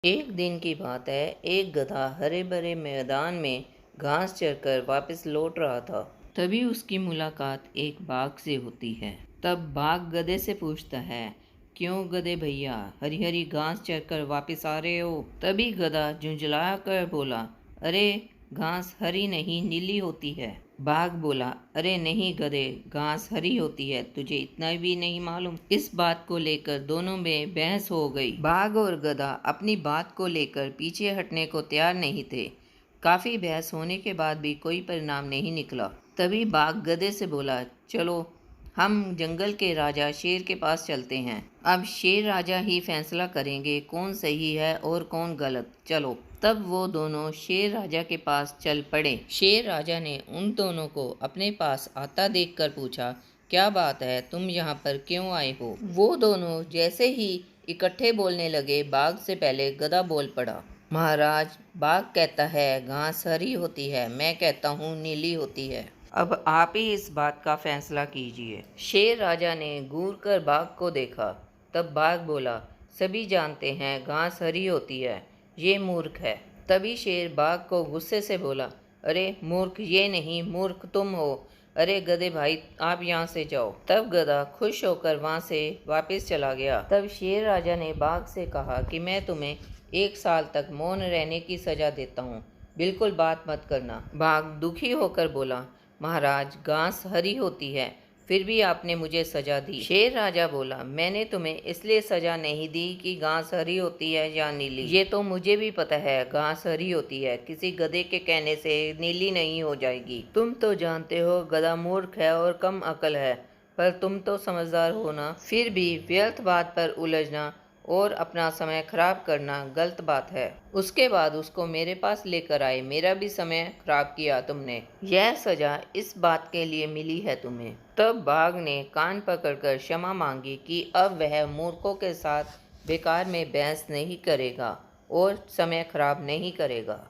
एक दिन की बात है। एक गधा हरे भरे मैदान में घास चरकर वापस लौट रहा था। तभी उसकी मुलाकात एक बाघ से होती है। तब बाघ गधे से पूछता है, क्यों गधे भैया, हरी हरी घास चरकर वापस आ रहे हो? तभी गधा झुंझला कर बोला, अरे घास हरी नहीं नीली होती है। बाघ बोला, अरे नहीं गधे, घास हरी होती है, तुझे इतना भी नहीं मालूम? इस बात को लेकर दोनों में बहस हो गई। बाघ और गधा अपनी बात को लेकर पीछे हटने को तैयार नहीं थे। काफी बहस होने के बाद भी कोई परिणाम नहीं निकला। तभी बाघ गधे से बोला, चलो हम जंगल के राजा शेर के पास चलते हैं। अब शेर राजा ही फैसला करेंगे कौन सही है और कौन गलत। चलो। तब वो दोनों शेर राजा के पास चल पड़े। शेर राजा ने उन दोनों को अपने पास आता देखकर पूछा, क्या बात है, तुम यहाँ पर क्यों आए हो? वो दोनों जैसे ही इकट्ठे बोलने लगे, बाघ से पहले गधा बोल पड़ा। महाराज, बाघ कहता है घास हरी होती है, मैं कहता हूँ नीली होती है। अब आप ही इस बात का फैसला कीजिए। शेर राजा ने घूर कर बाघ को देखा। तब बाघ बोला, सभी जानते हैं घास हरी होती है, ये मूर्ख है। तभी शेर बाघ को गुस्से से बोला, अरे मूर्ख ये नहीं, मूर्ख तुम हो। अरे गधे भाई, आप यहाँ से जाओ। तब गधा खुश होकर वहाँ से वापस चला गया। तब शेर राजा ने बाघ से कहा कि मैं तुम्हें 1 साल तक मौन रहने की सजा देता हूँ, बिल्कुल बात मत करना। बाघ दुखी होकर बोला, महाराज घास हरी होती है, फिर भी आपने मुझे सजा दी। शेर राजा बोला, मैंने तुम्हें इसलिए सजा नहीं दी कि घास हरी होती है या नीली, ये तो मुझे भी पता है घास हरी होती है, किसी गधे के कहने से नीली नहीं हो जाएगी। तुम तो जानते हो गधा मूर्ख है और कम अकल है, पर तुम तो समझदार हो ना। फिर भी व्यर्थ बात पर उलझना और अपना समय खराब करना गलत बात है। उसके बाद उसको मेरे पास लेकर आए, मेरा भी समय खराब किया तुमने, यह सजा इस बात के लिए मिली है तुम्हें। तब बाघ ने कान पकड़कर क्षमा मांगी कि अब वह मूर्खों के साथ बेकार में बहस नहीं करेगा और समय खराब नहीं करेगा।